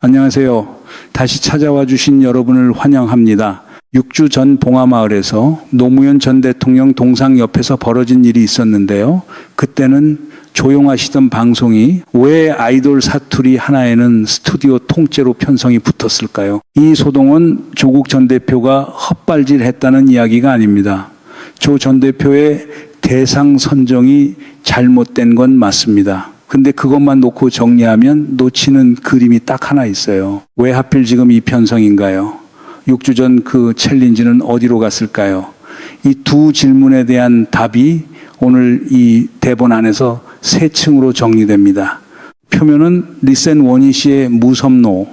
안녕하세요. 다시 찾아와 주신 여러분을 환영합니다. 6주 전 봉화마을에서 노무현 전 대통령 동상 옆에서 벌어진 일이 있었는데요. 그때는 조용하시던 방송이 왜 아이돌 사투리 하나에는 스튜디오 통째로 편성이 붙었을까요? 이 소동은 조국 전 대표가 헛발질했다는 이야기가 아닙니다. 조 전 대표의 대상 선정이 잘못된 건 맞습니다. 근데 그것만 놓고 정리하면 놓치는 그림이 딱 하나 있어요. 왜 하필 지금 이 편성인가요? 6주 전 그 챌린지는 어디로 갔을까요? 이 두 질문에 대한 답이 오늘 이 대본 안에서 세 층으로 정리됩니다. 표면은 리센 원희 씨의 무섭노,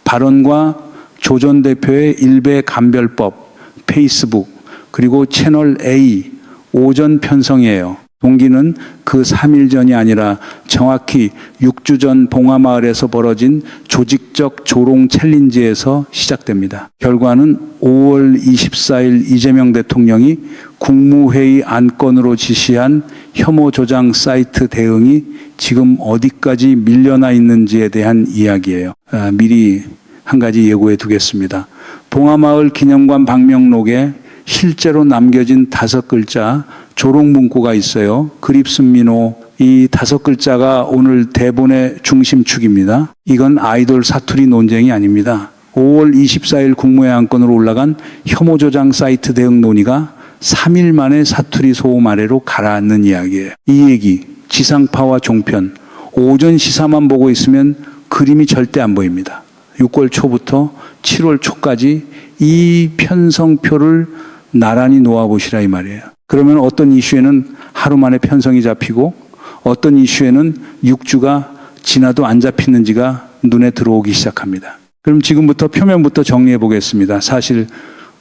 발언과 조 전 대표의 일베 감별법, 페이스북, 그리고 채널 A, 오전 편성이에요. 동기는 그 3일 전이 아니라 정확히 6주 전 봉화마을에서 벌어진 조직적 조롱 챌린지에서 시작됩니다. 결과는 5월 24일 이재명 대통령이 국무회의 안건으로 지시한 혐오 조장 사이트 대응이 지금 어디까지 밀려나 있는지에 대한 이야기예요. 미리 한 가지 예고해 두겠습니다. 봉화마을 기념관 방명록에 실제로 남겨진 5글자 조롱 문구가 있어요. 그립습민호. 이 5글자가 오늘 대본의 중심축입니다. 이건 아이돌 사투리 논쟁이 아닙니다. 5월 24일 국무회의 안건으로 올라간 혐오 조장 사이트 대응 논의가 3일 만에 사투리 소음 아래로 가라앉는 이야기예요. 이 얘기, 지상파와 종편, 오전 시사만 보고 있으면 그림이 절대 안 보입니다. 6월 초부터 7월 초까지 이 편성표를 나란히 놓아보시라 이 말이에요. 그러면 어떤 이슈에는 하루 만에 편성이 잡히고 어떤 이슈에는 6주가 지나도 안 잡히는지가 눈에 들어오기 시작합니다. 그럼 지금부터 표면부터 정리해 보겠습니다. 사실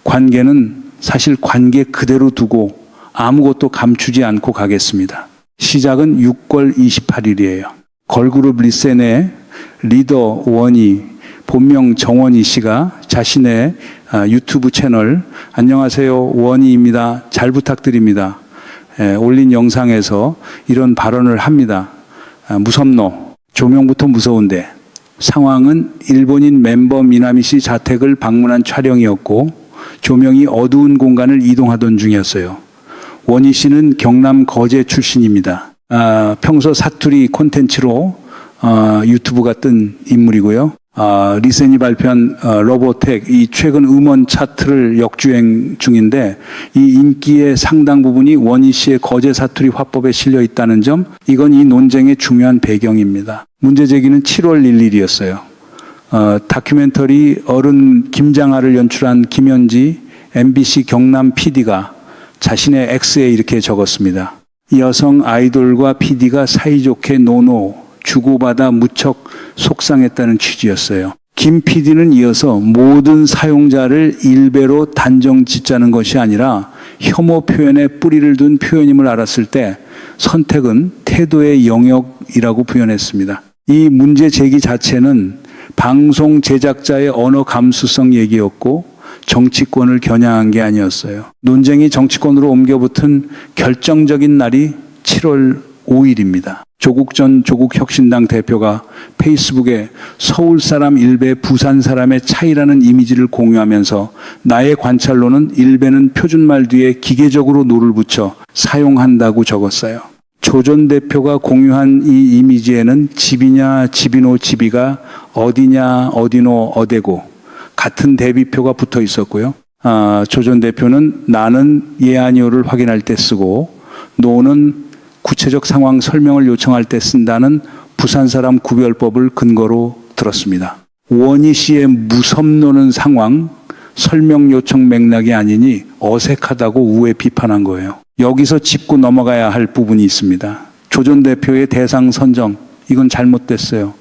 관계 그대로 두고 아무것도 감추지 않고 가겠습니다. 시작은 6월 28일이에요. 걸그룹 리센의 리더 원희, 본명 정원희 씨가 자신의 유튜브 채널 안녕하세요 원희입니다. 잘 부탁드립니다. 올린 영상에서 이런 발언을 합니다. 무섭노. 조명부터 무서운데 상황은 일본인 멤버 미나미 씨 자택을 방문한 촬영이었고 조명이 어두운 공간을 이동하던 중이었어요. 원희 씨는 경남 거제 출신입니다. 평소 사투리 콘텐츠로 유튜브가 뜬 인물이고요. 리센이 발표한 로보텍, 이 최근 음원 차트를 역주행 중인데 이 인기의 상당 부분이 원희 씨의 거제 사투리 화법에 실려 있다는 점, 이건 이 논쟁의 중요한 배경입니다. 문제 제기는 7월 1일이었어요. 다큐멘터리 어른 김장하를 연출한 김현지 MBC 경남 PD가 자신의 X에 이렇게 적었습니다. 여성 아이돌과 PD가 사이좋게 노노 주고받아 무척 속상했다는 취지였어요. 김 PD는 이어서 모든 사용자를 일베로 단정 짓자는 것이 아니라 혐오 표현에 뿌리를 둔 표현임을 알았을 때 선택은 태도의 영역이라고 표현했습니다. 이 문제 제기 자체는 방송 제작자의 언어 감수성 얘기였고 정치권을 겨냥한 게 아니었어요. 논쟁이 정치권으로 옮겨붙은 결정적인 날이 7월 5일입니다. 조국 전 조국혁신당 대표가 페이스북에 서울 사람 일베 부산 사람의 차이라는 이미지를 공유하면서 나의 관찰로는 일베는 표준말 뒤에 기계적으로 노를 붙여 사용한다고 적었어요. 조 전 대표가 공유한 이 이미지에는 집이냐 집이노 집이가 어디냐 어디노 어데고 같은 대비표가 붙어 있었고요. 조 전 대표는 나는 예 아니오를 확인할 때 쓰고 노는 구체적 상황 설명을 요청할 때 쓴다는 부산 사람 구별법을 근거로 들었습니다. 원희 씨의 무섭노는 상황, 설명 요청 맥락이 아니니 어색하다고 우회 비판한 거예요. 여기서 짚고 넘어가야 할 부분이 있습니다. 조 전 대표의 대상 선정, 이건 잘못됐어요.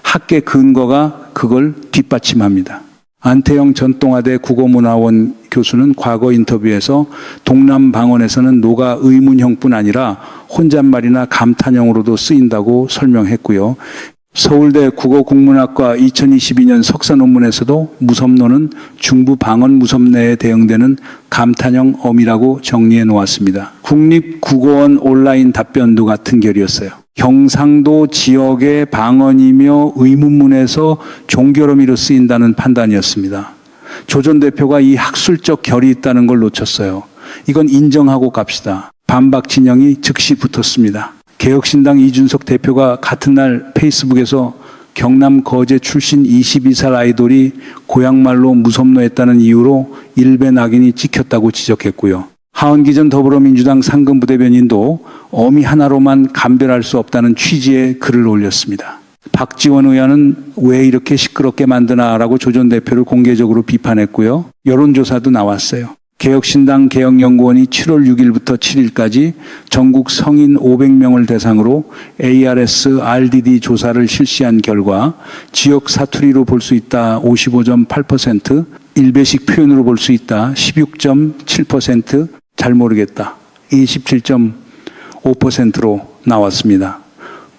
학계 근거가 그걸 뒷받침합니다. 안태영 전동아대 국어문화원 교수는 과거 인터뷰에서 동남방언에서는 노가 의문형뿐 아니라 혼잣말이나 감탄형으로도 쓰인다고 설명했고요. 서울대 국어국문학과 2022년 석사 논문에서도 무섭노는 중부 방언 무섭네에 대응되는 감탄형 어미라고 정리해 놓았습니다. 국립국어원 온라인 답변도 같은 결이었어요. 경상도 지역의 방언이며 의문문에서 종결 어미로 쓰인다는 판단이었습니다. 조 전 대표가 이 학술적 결이 있다는 걸 놓쳤어요. 이건 인정하고 갑시다. 반박 진영이 즉시 붙었습니다. 개혁신당 이준석 대표가 같은 날 페이스북에서 경남 거제 출신 22살 아이돌이 고향말로 무섭노했다는 이유로 일베 낙인이 찍혔다고 지적했고요. 하은기 전 더불어민주당 상근부대변인도 어미 하나로만 감별할 수 없다는 취지의 글을 올렸습니다. 박지원 의원은 왜 이렇게 시끄럽게 만드나라고 조 전 대표를 공개적으로 비판했고요. 여론조사도 나왔어요. 개혁신당 개혁연구원이 7월 6일부터 7일까지 전국 성인 500명을 대상으로 ARS, RDD 조사를 실시한 결과 지역 사투리로 볼 수 있다 55.8%, 일베식 표현으로 볼 수 있다 16.7%, 잘 모르겠다 27.5%로 나왔습니다.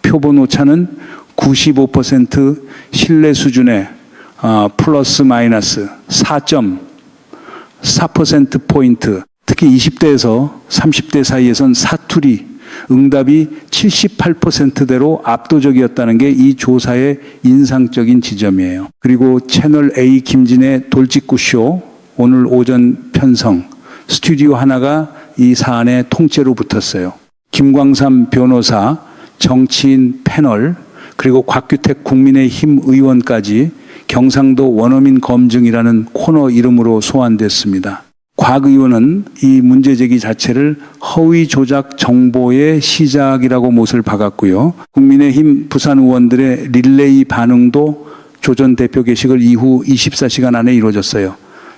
표본 오차는 95% 신뢰 수준의 플러스 마이너스 4.4%포인트, 특히 20대에서 30대 사이에선 사투리, 응답이 78%대로 압도적이었다는 게 이 조사의 인상적인 지점이에요. 그리고 채널 A 김진의 돌직구쇼, 오늘 오전 편성, 스튜디오 하나가 이 사안의 통째로 붙었어요. 김광삼 변호사, 정치인 패널, 그리고 곽규택 국민의힘 의원까지 경상도 원어민 검증이라는 코너 이름으로 소환됐습니다. 곽 의원은 이 문제 제기 자체를 허위 조작 정보의 시작이라고 못을 박았고요. 국민의힘 부산 의원들의 릴레이 반응도 조 전 대표 게시글 이후 24시간 안에 이루어졌어요.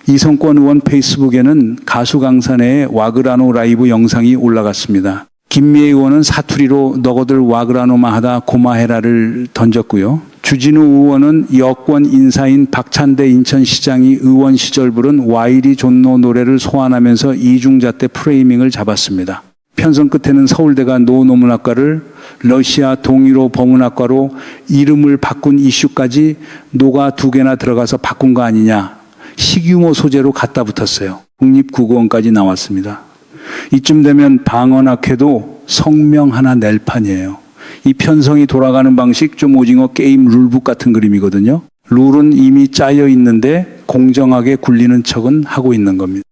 이성권 의원 페이스북에는 가수 강산의 와그라노 라이브 영상이 올라갔습니다. 김미애 의원은 사투리로 너거들 와그라노마 하다 고마해라를 던졌고요. 주진우 의원은 여권 인사인 박찬대 인천시장이 의원 시절 부른 와이리 존노 노래를 소환하면서 이중잣대 프레이밍을 잡았습니다. 편성 끝에는 서울대가 노노문학과를 러시아 동유로 범문학과로 이름을 바꾼 이슈까지 노가 2개나 들어가서 바꾼 거 아니냐. 식유모 소재로 갖다 붙었어요. 국립국어원까지 나왔습니다. 이쯤 되면 방언학회도 성명 하나 낼 판이에요. 이 편성이 돌아가는 방식 좀 오징어 게임 룰북 같은 그림이거든요. 룰은 이미 짜여 있는데 공정하게 굴리는 척은 하고 있는 겁니다.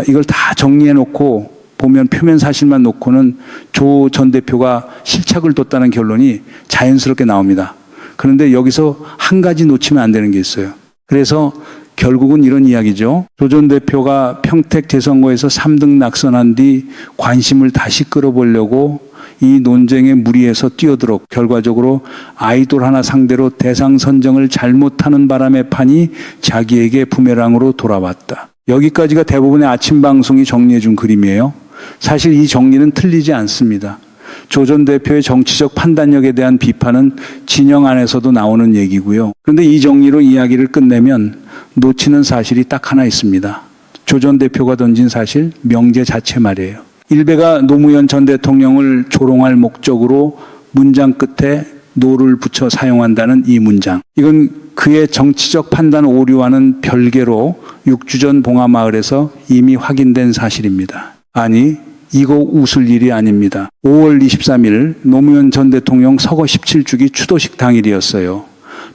이걸 다 정리해 놓고 보면 표면 사실만 놓고는 조 전 대표가 실착을 뒀다는 결론이 자연스럽게 나옵니다. 그런데 여기서 한 가지 놓치면 안 되는 게 있어요. 그래서 결국은 이런 이야기죠. 조 전 대표가 평택 재선거에서 3등 낙선한 뒤 관심을 다시 끌어보려고 이 논쟁에 무리해서 뛰어들어 결과적으로 아이돌 하나 상대로 대상 선정을 잘못하는 바람의 판이 자기에게 부메랑으로 돌아왔다. 여기까지가 대부분의 아침 방송이 정리해 준 그림이에요. 사실 이 정리는 틀리지 않습니다. 조 전 대표의 정치적 판단력에 대한 비판은 진영 안에서도 나오는 얘기고요. 그런데 이 정리로 이야기를 끝내면 놓치는 사실이 딱 하나 있습니다. 조 전 대표가 던진 사실, 명제 자체 말이에요. 일베가 노무현 전 대통령을 조롱할 목적으로 문장 끝에 노를 붙여 사용한다는 이 문장. 이건 그의 정치적 판단 오류와는 별개로 6주 전 봉하마을에서 이미 확인된 사실입니다. 아니, 이거 웃을 일이 아닙니다. 5월 23일 노무현 전 대통령 서거 17주기 추도식 당일이었어요.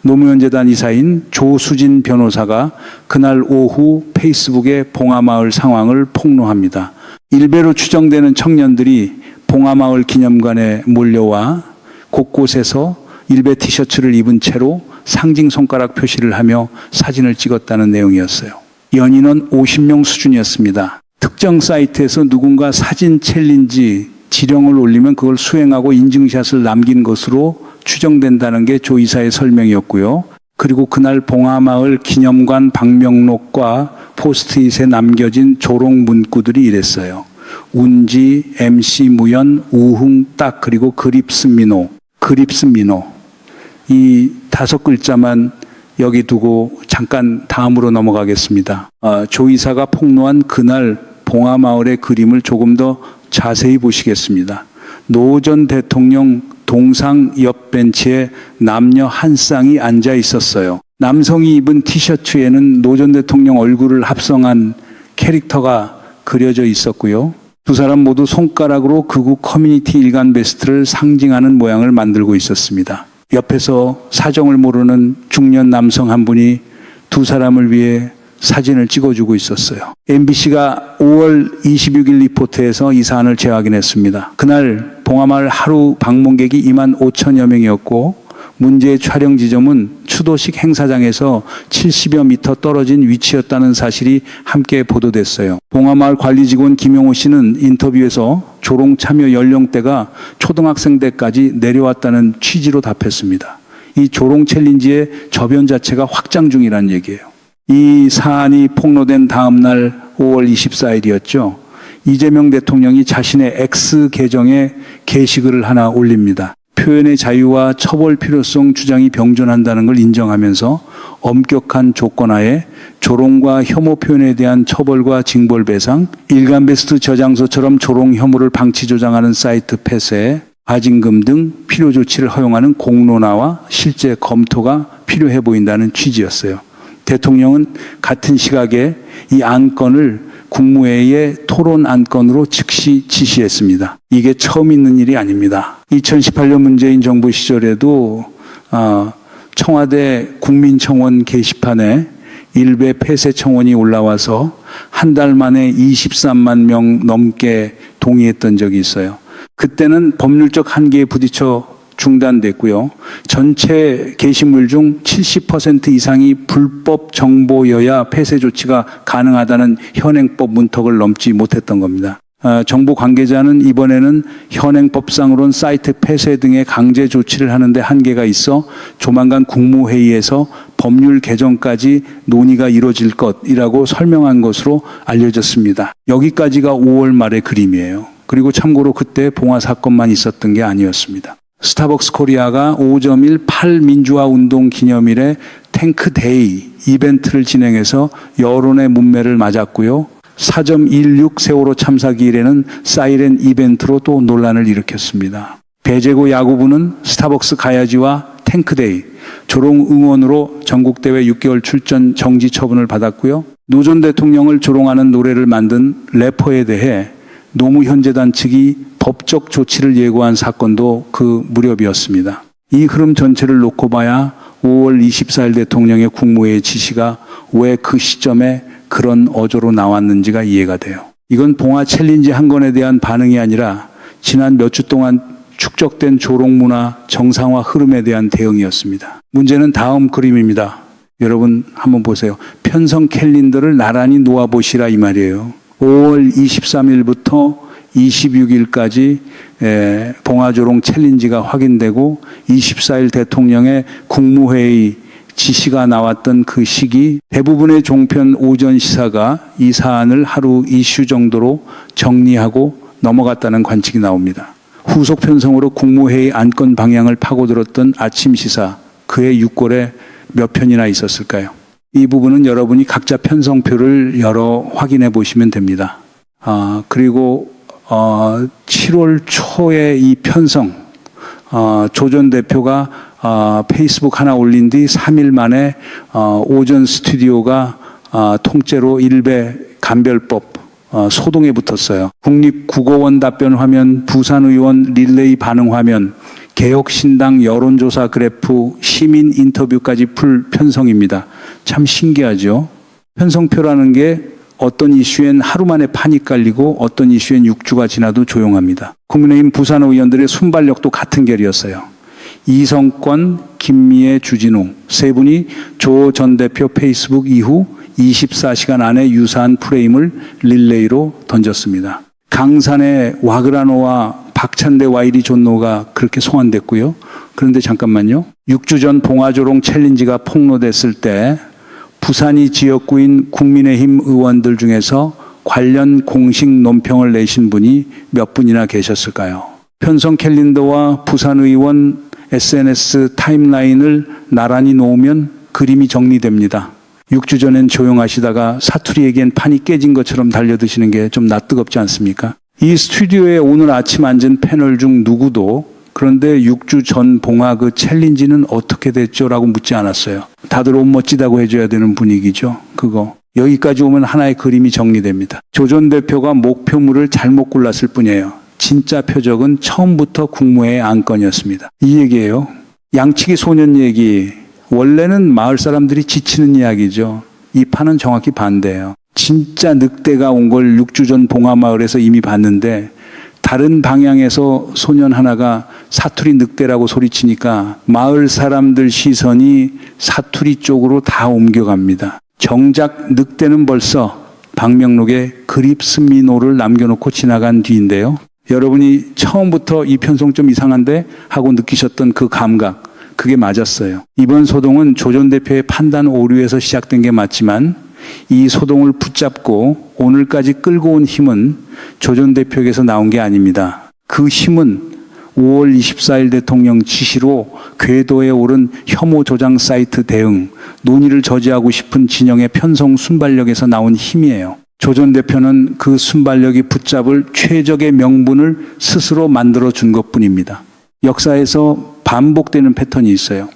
노무현 재단 이사인 조수진 변호사가 그날 오후 페이스북에 봉하마을 상황을 폭로합니다. 일베로 추정되는 청년들이 봉하마을 기념관에 몰려와 곳곳에서 일베 티셔츠를 입은 채로 상징 손가락 표시를 하며 사진을 찍었다는 내용이었어요. 연인원 50명 수준이었습니다. 특정 사이트에서 누군가 사진 챌린지 지령을 올리면 그걸 수행하고 인증샷을 남긴 것으로 추정된다는 게 조 이사의 설명이었고요. 그리고 그날 봉하마을 기념관 방명록과 포스트잇에 남겨진 조롱 문구들이 이랬어요. 운지, MC 무연, 우흥 딱, 그리고 그립스민호. 이 5글자만 여기 두고 잠깐 다음으로 넘어가겠습니다. 조 이사가 폭로한 그날 봉하마을의 그림을 조금 더 자세히 보시겠습니다. 노 전 대통령 동상 옆 벤치에 남녀 한 쌍이 앉아 있었어요. 남성이 입은 티셔츠에는 노 전 대통령 얼굴을 합성한 캐릭터가 그려져 있었고요. 두 사람 모두 손가락으로 극우 커뮤니티 일간 베스트를 상징하는 모양을 만들고 있었습니다. 옆에서 사정을 모르는 중년 남성 한 분이 두 사람을 위해 사진을 찍어주고 있었어요. MBC가 5월 26일 리포트에서 이 사안을 재확인했습니다. 그날 봉하마을 하루 방문객이 2만 5천여 명이었고 문제의 촬영 지점은 추도식 행사장에서 70여 미터 떨어진 위치였다는 사실이 함께 보도됐어요. 봉하마을 관리직원 김용호 씨는 인터뷰에서 조롱 참여 연령대가 초등학생 때까지 내려왔다는 취지로 답했습니다. 이 조롱 챌린지의 저변 자체가 확장 중이라는 얘기예요. 이 사안이 폭로된 다음 날 5월 24일이었죠. 이재명 대통령이 자신의 X 계정에 게시글을 하나 올립니다. 표현의 자유와 처벌 필요성 주장이 병존한다는 걸 인정하면서 엄격한 조건하에 조롱과 혐오 표현에 대한 처벌과 징벌 배상, 일간베스트 저장소처럼 조롱 혐오를 방치 조장하는 사이트 폐쇄, 과징금 등 필요 조치를 허용하는 공론화와 실제 검토가 필요해 보인다는 취지였어요. 대통령은 같은 시각에 이 안건을 국무회의의 토론 안건으로 즉시 지시했습니다. 이게 처음 있는 일이 아닙니다. 2018년 문재인 정부 시절에도 청와대 국민청원 게시판에 일베 폐쇄 청원이 올라와서 한 달 만에 23만 명 넘게 동의했던 적이 있어요. 그때는 법률적 한계에 부딪혀 중단됐고요. 전체 게시물 중 70% 이상이 불법 정보여야 폐쇄 조치가 가능하다는 현행법 문턱을 넘지 못했던 겁니다. 정부 관계자는 이번에는 현행법상으론 사이트 폐쇄 등의 강제 조치를 하는데 한계가 있어 조만간 국무회의에서 법률 개정까지 논의가 이루어질 것이라고 설명한 것으로 알려졌습니다. 여기까지가 5월 말의 그림이에요. 그리고 참고로 그때 봉화 사건만 있었던 게 아니었습니다. 스타벅스 코리아가 5.18 민주화 운동 기념일에 탱크데이 이벤트를 진행해서 여론의 문매를 맞았고요. 4.16 세월호 참사기일에는 사이렌 이벤트로 또 논란을 일으켰습니다. 배재고 야구부는 스타벅스 가야지와 탱크데이, 조롱 응원으로 전국대회 6개월 출전 정지 처분을 받았고요. 노 전 대통령을 조롱하는 노래를 만든 래퍼에 대해 노무현재단 측이 법적 조치를 예고한 사건도 그 무렵이었습니다. 이 흐름 전체를 놓고 봐야 5월 24일 대통령의 국무회의 지시가 왜 그 시점에 그런 어조로 나왔는지가 이해가 돼요. 이건 봉화 챌린지 한 건에 대한 반응이 아니라 지난 몇 주 동안 축적된 조롱 문화 정상화 흐름에 대한 대응이었습니다. 문제는 다음 그림입니다. 여러분 한번 보세요. 편성 캘린더를 나란히 놓아보시라 이 말이에요. 5월 23일부터 26일까지 봉화조롱 챌린지가 확인되고 24일 대통령의 국무회의 지시가 나왔던 그 시기 대부분의 종편 오전 시사가 이 사안을 하루 이슈 정도로 정리하고 넘어갔다는 관측이 나옵니다. 후속 편성으로 국무회의 안건 방향을 파고들었던 아침 시사 그의 6골에 몇 편이나 있었을까요? 이 부분은 여러분이 각자 편성표를 열어 확인해 보시면 됩니다. 그리고 7월 초에 이 편성 조 전 대표가 페이스북 하나 올린 뒤 3일 만에 오전 스튜디오가 통째로 일베 감별법 소동에 붙었어요. 국립국어원 답변 화면, 부산의원 릴레이 반응 화면, 개혁신당 여론조사 그래프, 시민 인터뷰까지 풀 편성입니다. 참 신기하죠. 편성표라는 게 어떤 이슈엔 하루 만에 판이 깔리고 어떤 이슈엔 6주가 지나도 조용합니다. 국민의힘 부산 의원들의 순발력도 같은 결이었어요. 이성권, 김미애, 주진우 세 분이 조 전 대표 페이스북 이후 24시간 안에 유사한 프레임을 릴레이로 던졌습니다. 강산의 와그라노와 박찬대 와이리 존노가 그렇게 소환됐고요. 그런데 잠깐만요. 6주 전 봉화조롱 챌린지가 폭로됐을 때 부산이 지역구인 국민의힘 의원들 중에서 관련 공식 논평을 내신 분이 몇 분이나 계셨을까요? 편성 캘린더와 부산 의원 SNS 타임라인을 나란히 놓으면 그림이 정리됩니다. 6주 전엔 조용하시다가 사투리에겐 판이 깨진 것처럼 달려드시는 게 좀 낯뜨겁지 않습니까? 이 스튜디오에 오늘 아침 앉은 패널 중 누구도 그런데 6주 전 봉화 그 챌린지는 어떻게 됐죠? 라고 묻지 않았어요. 다들 옷 멋지다고 해줘야 되는 분위기죠. 그거. 여기까지 오면 하나의 그림이 정리됩니다. 조 전 대표가 목표물을 잘못 골랐을 뿐이에요. 진짜 표적은 처음부터 국무회의 안건이었습니다. 이 얘기예요. 양치기 소년 얘기. 원래는 마을 사람들이 지치는 이야기죠. 이 판은 정확히 반대예요. 진짜 늑대가 온 걸 6주 전 봉화마을에서 이미 봤는데 다른 방향에서 소년 하나가 사투리 늑대라고 소리치니까 마을 사람들 시선이 사투리 쪽으로 다 옮겨갑니다. 정작 늑대는 벌써 방명록에 그립스미노를 남겨놓고 지나간 뒤인데요. 여러분이 처음부터 이 편성 좀 이상한데 하고 느끼셨던 그 감각, 그게 맞았어요. 이번 소동은 조 전 대표의 판단 오류에서 시작된 게 맞지만 이 소동을 붙잡고 오늘까지 끌고 온 힘은 조 전 대표에게서 나온 게 아닙니다. 그 힘은 5월 24일 대통령 지시로 궤도에 오른 혐오 조장 사이트 대응, 논의를 저지하고 싶은 진영의 편성 순발력에서 나온 힘이에요. 조 전 대표는 그 순발력이 붙잡을 최적의 명분을 스스로 만들어준 것뿐입니다. 역사에서 반복되는 패턴이 있어요.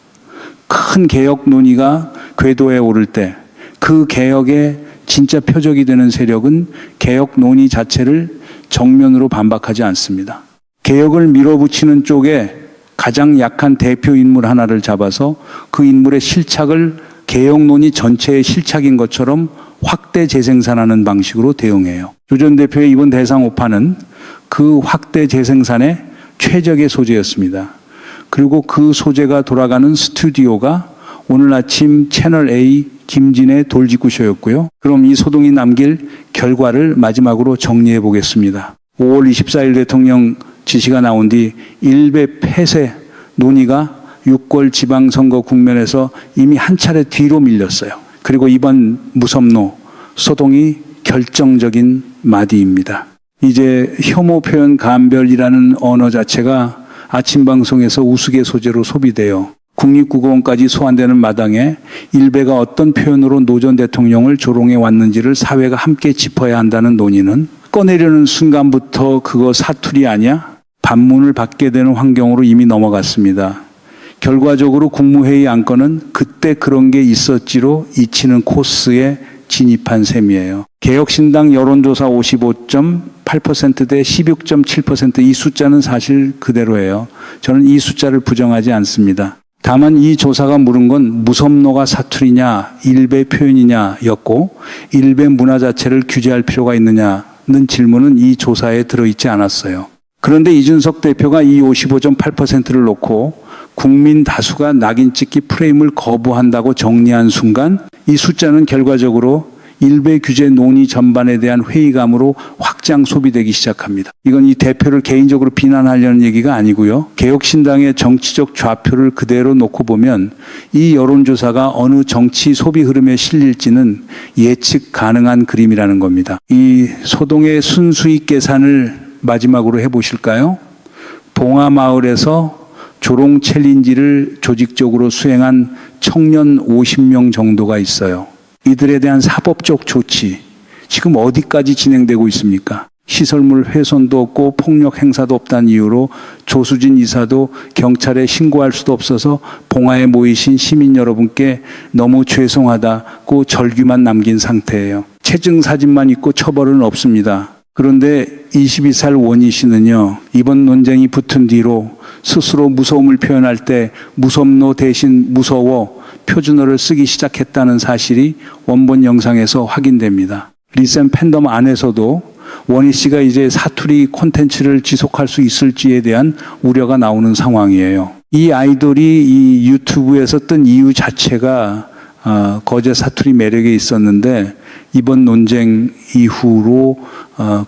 큰 개혁 논의가 궤도에 오를 때 그 개혁의 진짜 표적이 되는 세력은 개혁 논의 자체를 정면으로 반박하지 않습니다. 개혁을 밀어붙이는 쪽에 가장 약한 대표 인물 하나를 잡아서 그 인물의 실착을 개혁 논의 전체의 실착인 것처럼 확대 재생산하는 방식으로 대응해요. 조 전 대표의 이번 대상 오판은 그 확대 재생산의 최적의 소재였습니다. 그리고 그 소재가 돌아가는 스튜디오가 오늘 아침 채널A 김진의 돌직구쇼였고요. 그럼 이 소동이 남길 결과를 마지막으로 정리해 보겠습니다. 5월 24일 대통령 지시가 나온 뒤 일베 폐쇄 논의가 6월 지방선거 국면에서 이미 한 차례 뒤로 밀렸어요. 그리고 이번 무섭노 소동이 결정적인 마디입니다. 이제 혐오 표현 감별이라는 언어 자체가 아침 방송에서 우스개 소재로 소비돼요. 국립국어원까지 소환되는 마당에 일베가 어떤 표현으로 노 전 대통령을 조롱해 왔는지를 사회가 함께 짚어야 한다는 논의는 꺼내려는 순간부터 그거 사투리 아니야? 반문을 받게 되는 환경으로 이미 넘어갔습니다. 결과적으로 국무회의 안건은 그때 그런 게 있었지로 잊히는 코스에 진입한 셈이에요. 개혁신당 여론조사 55.8% 대 16.7% 이 숫자는 사실 그대로예요. 저는 이 숫자를 부정하지 않습니다. 다만 이 조사가 물은 건 무섭노가 사투리냐 일베 표현이냐였고 일베 문화 자체를 규제할 필요가 있느냐는 질문은 이 조사에 들어있지 않았어요. 그런데 이준석 대표가 이 55.8%를 놓고 국민 다수가 낙인 찍기 프레임을 거부한다고 정리한 순간 이 숫자는 결과적으로 일베 규제 논의 전반에 대한 회의감으로 확장 소비되기 시작합니다. 이건 이 대표를 개인적으로 비난하려는 얘기가 아니고요. 개혁신당의 정치적 좌표를 그대로 놓고 보면 이 여론조사가 어느 정치 소비 흐름에 실릴지는 예측 가능한 그림이라는 겁니다. 이 소동의 순수익 계산을 마지막으로 해보실까요? 봉화마을에서 조롱 챌린지를 조직적으로 수행한 청년 50명 정도가 있어요. 이들에 대한 사법적 조치, 지금 어디까지 진행되고 있습니까? 시설물 훼손도 없고 폭력 행사도 없다는 이유로 조수진 이사도 경찰에 신고할 수도 없어서 봉화에 모이신 시민 여러분께 너무 죄송하다고 절규만 남긴 상태예요. 체증 사진만 있고 처벌은 없습니다. 그런데 22살 원희 씨는요, 이번 논쟁이 붙은 뒤로 스스로 무서움을 표현할 때 무섭노 대신 무서워 표준어를 쓰기 시작했다는 사실이 원본 영상에서 확인됩니다. 리센 팬덤 안에서도 원희 씨가 이제 사투리 콘텐츠를 지속할 수 있을지에 대한 우려가 나오는 상황이에요. 이 아이돌이 이 유튜브에서 뜬 이유 자체가 거제 사투리 매력에 있었는데 이번 논쟁 이후로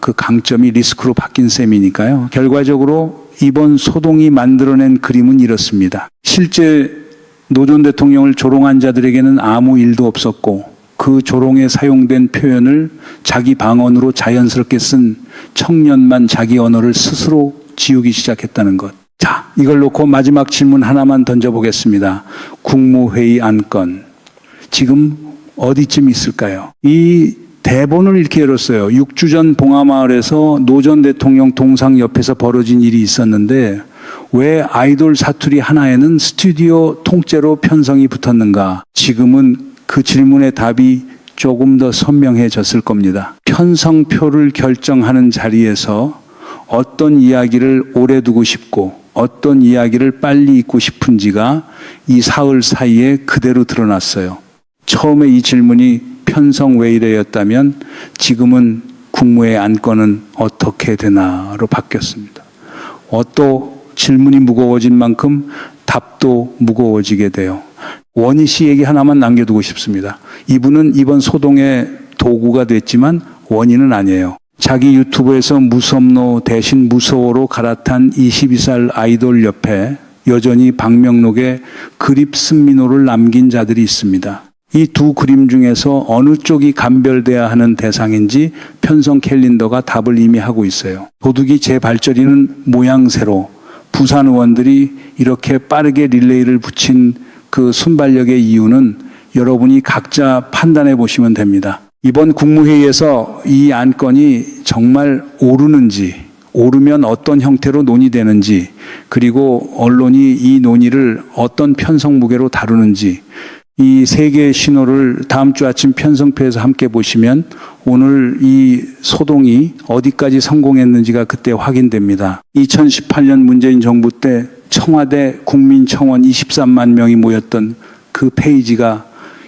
그 강점이 리스크로 바뀐 셈이니까요. 결과적으로 이번 소동이 만들어낸 그림은 이렇습니다. 실제 노 전 대통령을 조롱한 자들에게는 아무 일도 없었고 그 조롱에 사용된 표현을 자기 방언으로 자연스럽게 쓴 청년만 자기 언어를 스스로 지우기 시작했다는 것. 자, 이걸 놓고 마지막 질문 하나만 던져보겠습니다. 국무회의 안건. 지금 어디쯤 있을까요? 이 대본을 이렇게 열었어요. 6주 전 봉화마을에서 노 전 대통령 동상 옆에서 벌어진 일이 있었는데 왜 아이돌 사투리 하나에는 스튜디오 통째로 편성이 붙었는가? 지금은 그 질문의 답이 조금 더 선명해졌을 겁니다. 편성표를 결정하는 자리에서 어떤 이야기를 오래 두고 싶고 어떤 이야기를 빨리 잊고 싶은지가 이 사흘 사이에 그대로 드러났어요. 처음에 이 질문이 편성 왜 이래였다면 지금은 국무회의 안건은 어떻게 되나로 바뀌었습니다. 또 질문이 무거워진 만큼 답도 무거워지게 돼요. 원희 씨 얘기 하나만 남겨두고 싶습니다. 이분은 이번 소동의 도구가 됐지만 원인은 아니에요. 자기 유튜브에서 무섭노 대신 무서워로 갈아탄 22살 아이돌 옆에 여전히 방명록에 그립습민호를 남긴 자들이 있습니다. 이 두 그림 중에서 어느 쪽이 감별돼야 하는 대상인지 편성 캘린더가 답을 이미 하고 있어요. 도둑이 재발저리는 모양새로 부산 의원들이 이렇게 빠르게 릴레이를 붙인 그 순발력의 이유는 여러분이 각자 판단해 보시면 됩니다. 이번 국무회의에서 이 안건이 정말 오르면 어떤 형태로 논의되는지, 그리고 언론이 이 논의를 어떤 편성 무게로 다루는지, 이 세 개의 신호를 다음 주 아침 편성표에서 함께 보시면 오늘 이 소동이 어디까지 성공했는지가 그때 확인됩니다. 2018년 문재인 정부 때 청와대 국민청원 23만 명이 모였던 그 페이지가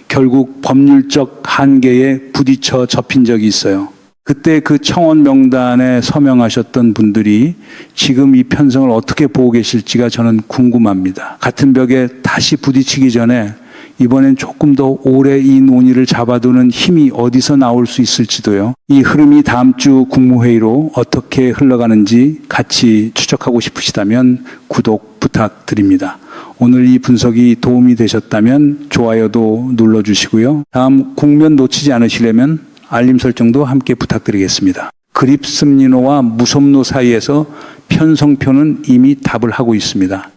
결국 법률적 한계에 부딪혀 접힌 적이 있어요. 그때 그 청원 명단에 서명하셨던 분들이 지금 이 편성을 어떻게 보고 계실지가 저는 궁금합니다. 같은 벽에 다시 부딪히기 전에 이번엔 조금 더 오래 이 논의를 잡아두는 힘이 어디서 나올 수 있을지도요. 이 흐름이 다음 주 국무회의로 어떻게 흘러가는지 같이 추적하고 싶으시다면 구독 부탁드립니다. 오늘 이 분석이 도움이 되셨다면 좋아요도 눌러주시고요. 다음 국면 놓치지 않으시려면 알림 설정도 함께 부탁드리겠습니다. 그립습민호와 무섭노 사이에서 편성표는 이미 답을 하고 있습니다.